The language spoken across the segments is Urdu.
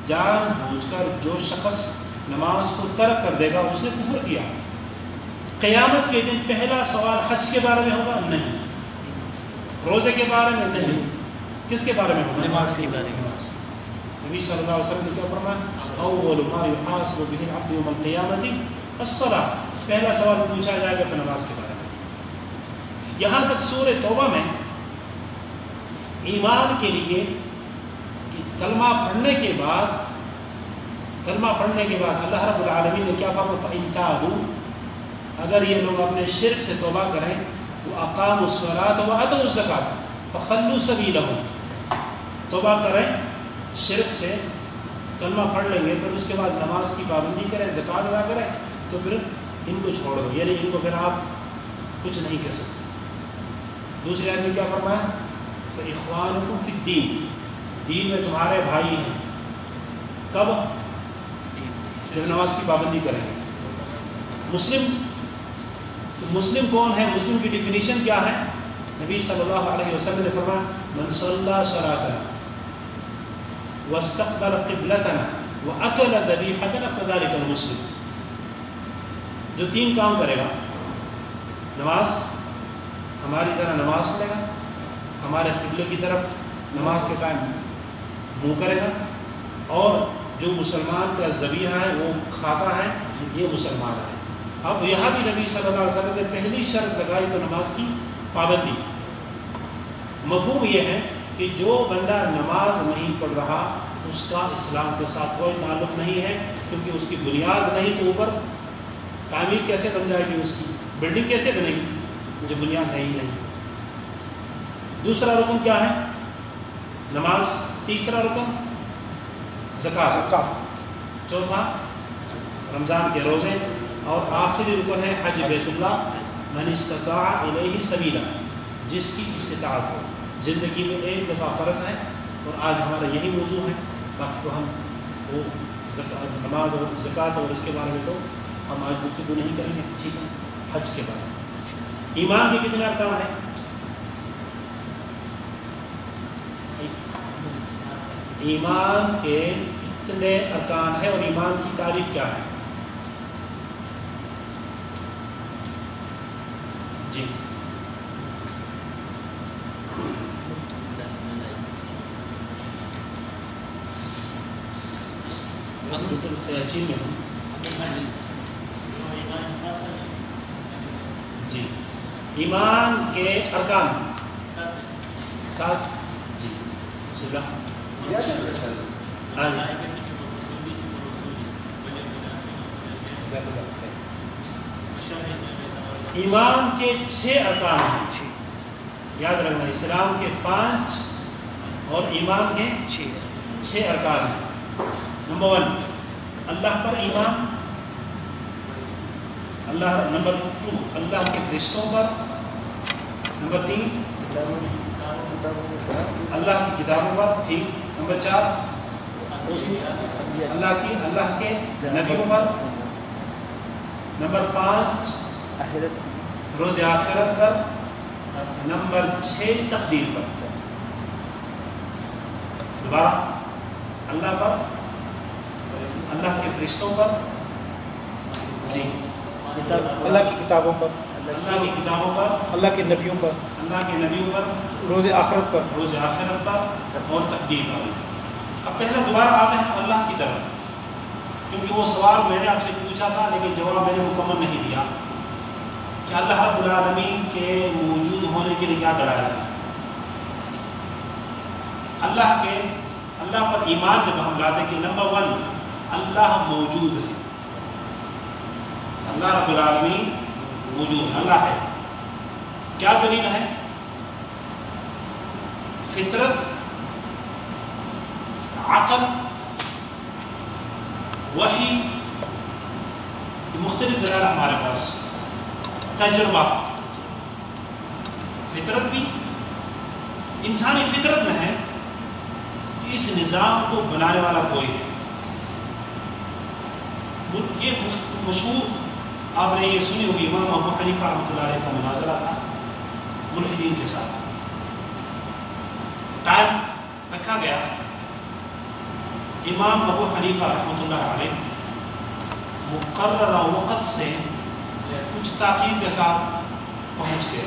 جان بوجھ کر جو شخص نماز کو ترک کر دے گا اس نے کفر کیا۔ قیامت کے دن پہلا سوال حج کے بارے میں ہوگا؟ نہیں۔ روزے کے بارے میں؟ نہیں۔ کس کے بارے میں ہوگا؟ نماز کے بارے میں۔ نبی صلی اللہ علیہ وسلم نے کیا فرمایا؟ اول ما یحاسب به العبد یوم القیامۃ الصلاۃ، پہلا سوال پوچھا جائے گا تو نماز کے بارے میں۔ یہاں تک سورہ توبہ میں ایمان کے لیے کہ کلمہ پڑھنے کے بعد اللہ رب العالمین نے کیا فرمایا؟ فَإِن تابوا، اگر یہ لوگ اپنے شرک سے توبہ کریں، وَأَقَامُوا الصَّلَاةَ وَآتَوُا الزَّكَاةَ فَخَلُّوا سَبِيلَهُمْ، توبہ کریں شرک سے، کلمہ پڑھ لیں گے، پھر اس کے بعد نماز کی پابندی کریں، زکوٰۃ ادا کریں، تو پھر ان کو چھوڑ دو، یعنی ان کو پھر آپ کچھ نہیں کر سکتے۔ دوسری آیت میں کیا فرمایا؟ فَإِخْوَانُكُمْ فِي الدِّينِ، دین میں تمہارے بھائی ہیں۔ کب؟ جب نماز کی پابندی کریں گے۔ مسلم کون ہے؟ مسلم کی ڈیفینیشن کیا ہے؟ نبی صلی اللہ علیہ وسلم نے فرمایا من صلی صلاتنا واستقبل قبلتنا واکل ذبیحتنا فذلک المسلم، جو تین کام کرے گا، نماز، ہماری طرح نماز پڑھے گا، ہمارے قبلے کی طرف نماز کے ٹائم منہ کرے گا، اور جو مسلمان کا ذبیحہ ہے وہ کھاتا ہے، یہ مسلمان ہے۔ اب یہاں بھی نبی صلی اللہ علیہ وسلم نے پہلی شرط لگائی تو نماز کی پابندی۔ مفہوم یہ ہے کہ جو بندہ نماز نہیں پڑھ رہا اس کا اسلام کے ساتھ کوئی تعلق نہیں ہے، کیونکہ اس کی بنیاد نہیں تو اوپر تعمیر کیسے بن جائے گی، اس کی بلڈنگ کیسے بنے گی جو بنیاد ہے ہی نہیں۔ دوسرا رکن کیا ہے؟ نماز۔ تیسرا رکن زکوٰۃ۔ چوتھا رمضان کے روزے، اور آخری رکن ہے حج بیت اللہ، من استطاع الیہ سبیلا، جس کی استطاعت ہو۔ زندگی میں ایک دفعہ فرض ہے، اور آج ہمارا یہی موضوع ہے، باقی تو ہم وہ نماز اور زکوٰۃ اور اس کے بارے میں تو ہم آج گفتگو نہیں کریں گے، ٹھیک ہے؟ حج کے بارے میں ایمان کے کتنے ارکان ہیں؟ ایمان کے کتنے ارکان ہیں اور ایمان کی تعریف کیا ہے؟ جی سے اچھی میں ہوں جی، ایمان کے ارکان 7 جی ایمان کے 6 ارکان ہیں، یاد رکھنا، اسلام کے 5 اور ایمان کے 6 ارکان ہیں۔ نمبر 1 اللہ پر ایمان، نمبر 2 اللہ کے فرشتوں پر، نمبر 3 اللہ کی کتابوں پر، ٹھیک، نمبر 4 اللہ کے نبیوں پر، نمبر 5 روز آخرت پر، نمبر 6 تقدیر پر۔ دوبارہ اللہ پر، اللہ کے فرشتوں پر، جی اللہ کی کتابوں پر، اللہ کی کتابوں پر، اللہ کے نبیوں پر، اللہ کے نبیوں پر، روز آخرت پر، روز آخرت پر اور تقدیر پر۔ اب پہلے دوبارہ آتے ہیں اللہ کی طرف، کیونکہ وہ سوال میں نے آپ سے پوچھا تھا لیکن جواب میں نے مکمل نہیں دیا کہ اللہ رب العالمین کے موجود ہونے کے لیے کیا دلائل ہے۔ اللہ پر ایمان جب ہم لاتے کہ نمبر 1 اللہ موجود ہے، اللہ رب العالمین موجود ہے، اللہ ہے۔ کیا دلیل ہے؟ فطرت، عقل، وحی، مختلف دلائل ہمارے پاس، تجربہ۔ فطرت بھی انسانی فطرت میں ہے کہ اس نظام کو بنانے والا کوئی ہے۔ یہ مشہور آپ نے یہ سنی ہوگی، امام ابو حنیفہ رحمۃ اللہ علیہ کا مناظرہ تھا ملحدین کے ساتھ۔ ٹائم رکھا گیا امام ابو حنیفہ رحمۃ اللہ علیہ مقررہ وقت سے کچھ تاخیر کے ساتھ پہنچ گئے،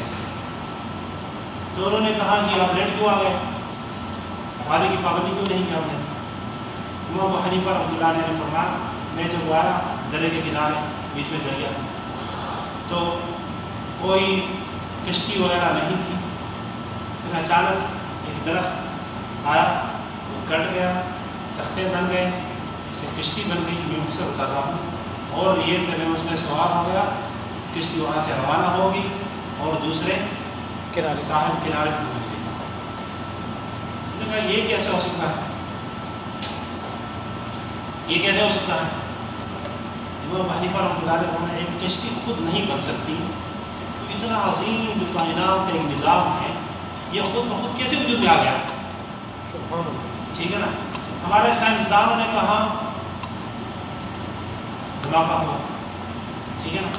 تو انہوں نے کہا جی آپ لیٹ کیوں آ گئے، وعدے کی پابندی کیوں نہیں کی آپ نے؟ امام ابو حنیفہ رحمۃ اللہ علیہ نے فرمایا میں جب آیا درے کے کنارے بیچ میں دریا تو کوئی کشتی وغیرہ نہیں تھی، پھر اچانک ایک درخت آیا، وہ کٹ گیا، تختے بن گئے، اسے کشتی بن گئی، میں اس سے بتاتا ہوں، اور یہ کہ میں اس میں سوار ہو گیا، کشتی وہاں سے روانہ ہوگی اور دوسرے ساحل کنارے پہ پہنچ گئی۔ میں نے کہا یہ کیسے ہو سکتا ہے، یہ کیسے ہو سکتا ہے؟ امام حنیفہ رحمۃ اللہ علیہ فرمایا ایک کشتی خود نہیں بن سکتی، تو اتنا عظیم جو کائنات کا ایک نظام ہے یہ خود بخود کیسے وجود میں آ گیا؟ ٹھیک ہے نا، ہمارے سائنسدانوں نے کہا دھماکہ ہوا، ٹھیک ہے نا،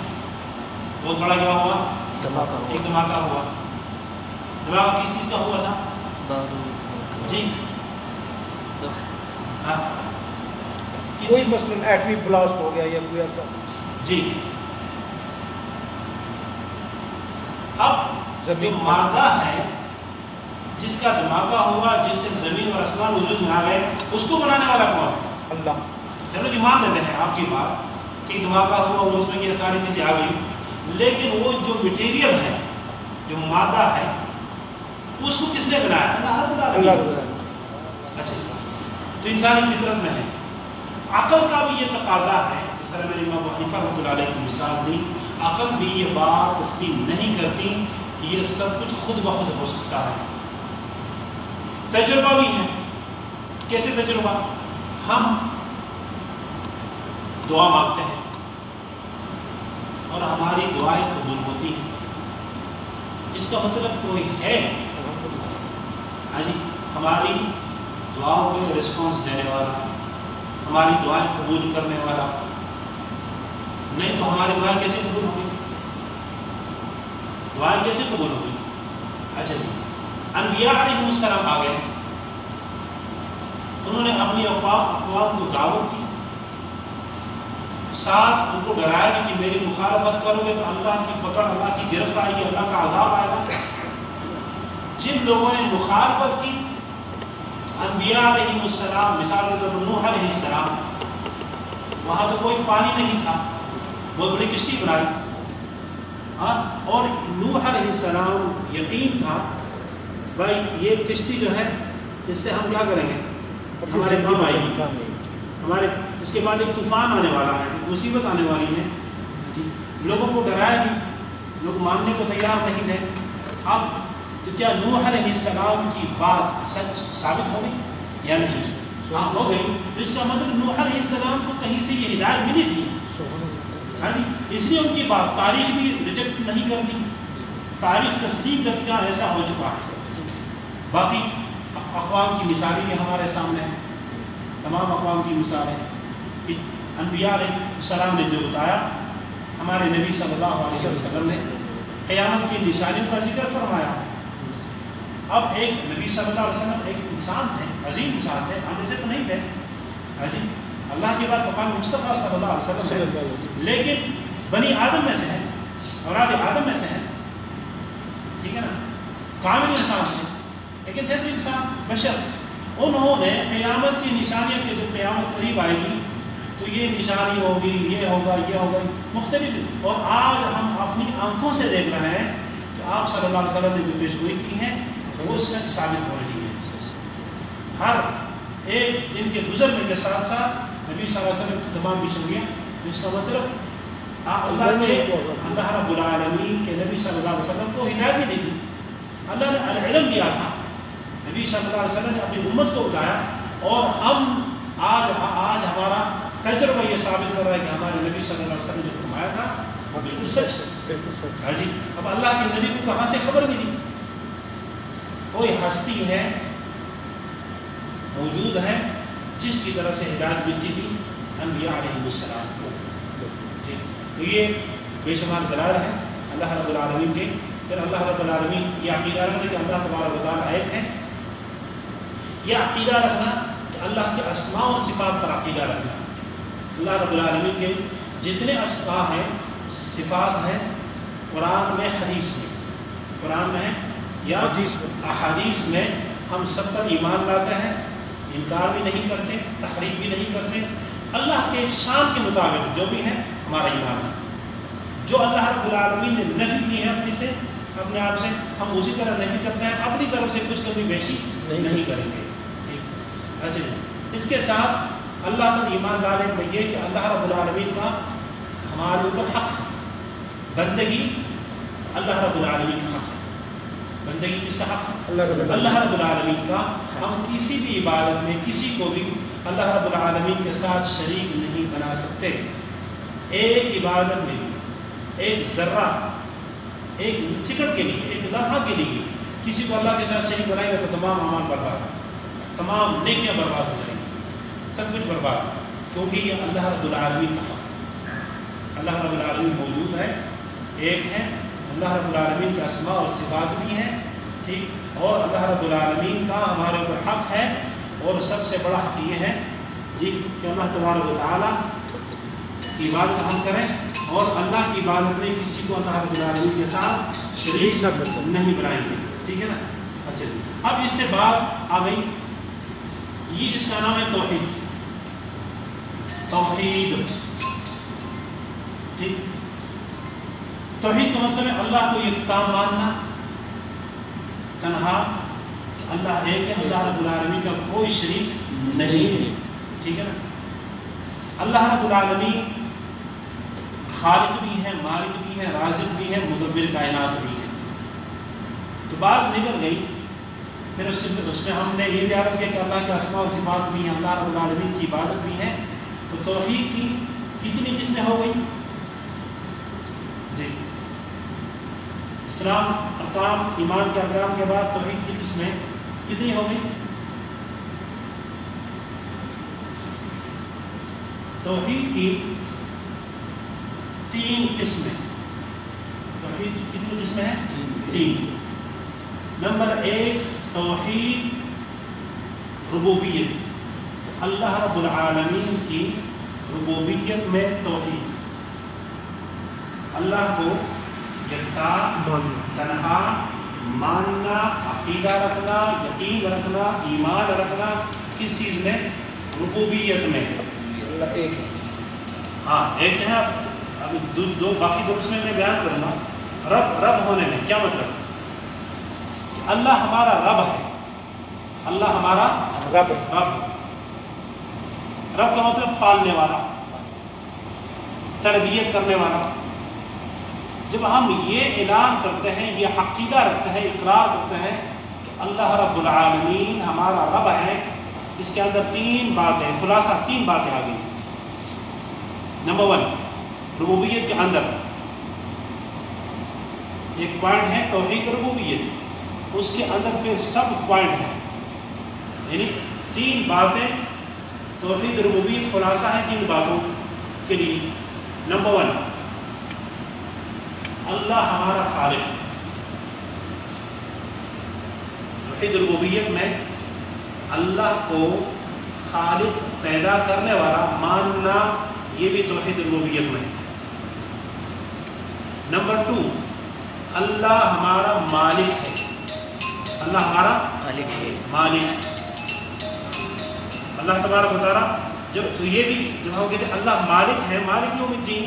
بہت بڑا کیا ہوا، ایک دھماکہ ہوا۔ دھماکہ کس چیز کا ہوا تھا؟ جی ہاں کوئی مثلاً ایٹمی بلاسٹ ہو گیا یا کوئی ایسا؟ جی اب جو مادہ ہے جس کا دھماکہ ہوا، جس سے زمین اور آسمان وجود میں آ گئے، اس کو بنانے والا کون ہے؟ اللہ۔ چلو جی مان لیتے ہیں آپ کی بات کہ دھماکہ ہوا اور اس میں یہ ساری چیزیں آ گئی، لیکن وہ جو مٹیریل ہے، جو مادہ ہے، اس کو کس نے بنایا؟ اللہ رب العالمین۔ اچھا، تو انسانی فطرت میں ہے، عقل کا بھی یہ تقاضا ہے، جس طرح میں نے امام ابو حنیفہ رحمۃ اللہ علیہ کی مثال دی، عقل بھی یہ بات تسلیم نہیں کرتی کہ یہ سب کچھ خود بخود ہو سکتا ہے۔ تجربہ بھی ہے، کیسے تجربہ؟ ہم دعا مانگتے ہیں اور ہماری دعائیں قبول ہوتی ہیں، اس کا مطلب کوئی ہے ہاں جی ہماری دعاؤں پہ رسپانس دینے والا، ہماری دعائیں قبول کرنے والا، نہیں تو ہماری دعائیں کیسے قبول ہو گئی؟ دعائیں کیسے قبول ہو گئی؟ اچھا جی، انبیاء علیہ السلام آ گئے، انہوں نے اپنی اقوام کو دعوت دی، ساتھ ان کو ڈرایا بھی کہ میری مخالفت کرو گے تو اللہ کی پکڑ، اللہ کی گرفت آئے گی، اللہ کا عذاب آئے گا۔ جن لوگوں نے مخالفت کی، انبیاء علیہ السلام، مثال کے طور پر نوح علیہ السلام، وہاں تو کوئی پانی نہیں تھا، بہت بڑی کشتی بنائی، ہاں، اور نوح علیہ السلام یقین تھا بھائی یہ کشتی جو ہے اس سے ہم کیا کریں گے، ہمارے کام آئے گی، ہمارے اس کے بعد ایک طوفان آنے والا ہے، مصیبت آنے والی ہے جی۔ لوگوں کو ڈرایا بھی، لوگ ماننے کو تیار نہیں تھے۔ اب تو کیا نوح علیہ السلام کی بات سچ ثابت ہو گئی یا نہیں؟ ہاں ہو گئی۔ اس کا مطلب نوح علیہ السلام کو کہیں سے یہ ہدایت ملی تھی، ہاں جی، اس لیے ان کی بات تاریخ بھی ریجیکٹ نہیں کرتی، تاریخ تسلیم کرتی، ایسا ہو چکا ہے۔ باقی اقوام کی مثالیں بھی ہمارے سامنے ہیں، تمام اقوام کی مثالیں کہ انبیاء علیہ السلام نے جو بتایا، ہمارے نبی صلی اللہ علیہ وسلم نے قیامت کی نشانیوں کا ذکر فرمایا۔ اب ایک نبی صلی اللہ علیہ وسلم ایک انسان تھے، عظیم انسان تھے، ہم ایسے تو نہیں تھے ہاں جی، اللہ کے بعد مقام مصطفیٰ صلی اللہ علیہ وسلم ہے، لیکن بنی آدم میں سے ہیں، اولاد آدم میں سے ہیں، ٹھیک ہے نا، کامل انسان تھے، لیکن تھے تو انسان بشر۔ انہوں نے قیامت کی نشانیاں کہ جب قیامت قریب آئے گی تو یہ نشانی ہوگی، یہ ہوگا، یہ ہوگا، مختلف، اور آج ہم اپنی آنکھوں سے دیکھ رہے ہیں کہ آپ صلی اللہ علیہ وسلم نے جو پیش گوئی کی ہے وہ سچ ثابت ہو رہی ہے۔ ہر ایک دن کے گزرنے کے ساتھ ساتھ نبی صلی اللہ علیہ وسلم کی تمام بچھڑ گیا، اس کا مطلب اللہ رب العالمین کے نبی صلی اللہ علیہ وسلم کو ہدایت بھی دی، اللہ نے العلم دیا تھا، نبی صلی اللہ علیہ وسلم نے اپنی امت کو بتایا، اور ہم آج ہمارا تجربہ یہ ثابت کر رہا ہے کہ ہمارے نبی صلی اللہ علیہ وسلم نے جو فرمایا تھا وہ بالکل سچ ہے ہاں جی۔ اب اللہ کے نبی کو کہاں سے خبر ملی؟ کوئی ہستی ہے، موجود ہے، جس کی طرف سے ہدایت ملتی تھی انبیاء علیہ السلام کو، تو یہ بے شمار دلائل ہیں اللہ رب العالمین کے۔ پھر اللہ رب العالمین یہ عقیدہ رکھنا کہ اللہ تبارک و تعالیٰ ایک ہے، یہ عقیدہ رکھنا کہ اللہ کے اسماء اور صفات پر عقیدہ رکھنا. اللہ رب العالمین کے جتنے اسماء ہیں، صفات ہیں، قرآن میں، حدیث میں، قرآن میں یا احادیث میں، ہم سب پر ایمان لاتے ہیں، انکار بھی نہیں کرتے، تحریف بھی نہیں کرتے. اللہ کے شان کے مطابق جو بھی ہے ہمارا ایمان ہے. جو اللہ رب العالمین نے نفی کی ہے اپنے آپ سے، ہم اسی طرح نفی کرتے ہیں، اپنی طرف سے کچھ کمی بیشی نہیں کریں گے. اچھا، اس کے ساتھ اللہ پر ایمان لانے میں یہ کہ اللہ رب العالمین کا ہمارے اوپر حق ہے. بندگی اللہ رب العالمین کا حق ہے. بندگی کس کا حق ہے؟ اللہ رب العالمین کا. ہم کسی بھی عبادت میں کسی کو بھی اللہ رب العالمین کے ساتھ شریک نہیں بنا سکتے. ایک عبادت میں بھی ایک ذرہ، ایک سیکنڈ کے لیے، ایک لمحہ کے لیے کسی کو اللہ کے ساتھ شریک بنائے گا تو تمام اعمال برباد، تمام نیکیاں برباد ہو جائیں گی، سب کچھ برباد. کیونکہ یہ اللہ رب العالمین کا حق ہے. اللہ رب العالمین موجود ہے، ایک ہے. اللہ رب العالمین کے اسماء اور صفات بھی ہیں، ٹھیک. اور اللہ رب العالمین کا ہمارے اوپر حق ہے. اور سب سے بڑا حق یہ ہے جی کہ اللہ تبارک و تعالیٰ کی عبادت ہم کریں، اور اللہ کی عبادت میں کسی کو اللہ رب العالمین کے ساتھ شریک نہیں بنائیں گے. ٹھیک ہے نا. اچھا جی، اب اس سے بات آ گئی، یہ اس کا نام ہے توحید. توحید، ٹھیک. توحید کا مطلب ہے اللہ کو یکتا ماننا، تنہا، اللہ ایک ہے، اللہ رب العالمین کا کوئی شریک نہیں ہے. ٹھیک ہے نا. اللہ رب العالمین خالق بھی ہے، مالک بھی ہے، رازق بھی ہے، مدبر کائنات بھی ہے. تو بات نکل گئی. پھر اس میں ہم نے یہ بھی عرض کیا کہ اللہ کے اسماء و صفات بھی ہیں، اللہ رب العالمین کی عبادت بھی ہے. تو توحید کی کتنی قسمیں ہو گئی جی؟ اسلام، ارکان، ایمان کے ارکان کے بعد توحید کی قسمیں کتنی ہو گئی؟ توحید کی 3 قسمیں. توحید کی کتنی قسمیں ہیں؟ 3. نمبر 1 توحید ربوبیت. اللہ رب العالمین کی ربوبیت میں توحید، اللہ کو یکتا، تنہا ماننا، عقیدہ رکھنا، یقین رکھنا، ایمان رکھنا. کس چیز میں؟ ربوبیت میں. اللہ ایک ہے. ہاں ایک ہے. ابھی دو باقی 2 قسمیں میں بیان کروں گا. رب ہونے میں کیا مطلب؟ اللہ ہمارا رب ہے. اللہ ہمارا رب کا مطلب پالنے والا، تربیت کرنے والا. جب ہم یہ اعلان کرتے ہیں، یہ عقیدہ رکھتے ہیں، اقرار کرتے ہیں کہ اللہ رب العالمین ہمارا رب ہے، اس کے اندر 3 باتیں، خلاصہ 3 باتیں آ گئی. نمبر 1 ربوبیت کے اندر ایک پوائنٹ ہے توحید ربوبیت، اس کے اندر پھر سب پوائنٹ ہیں، یعنی 3 باتیں. توحید ربوبیت خلاصہ ہے 3 باتوں کے لیے. نمبر 1 اللہ ہمارا خالق ہے. توحید ربوبیت میں اللہ کو خالق، پیدا کرنے والا ماننا، یہ بھی توحید ربوبیت میں ہے. نمبر 2 اللہ ہمارا مالک ہے. اللہ ہمارا مالک. اللہ تبارک و تعالیٰ جب یہ بھی جب ہم کہتے ہیں اللہ مالک ہے، مالک یوم الدین،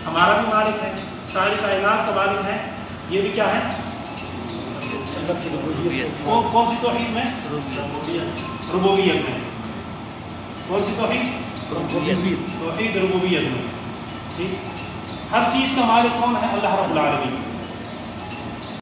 ہمارا بھی مالک ہے، ساری کائنات کا مالک ہے. یہ بھی کیا ہے؟ کون سی توحید میں؟ ربوبیت میں. کون سی توحید؟ توحید ربوبیت میں. ٹھیک. ہر چیز کا مالک کون ہے؟ اللہ رب العالمین.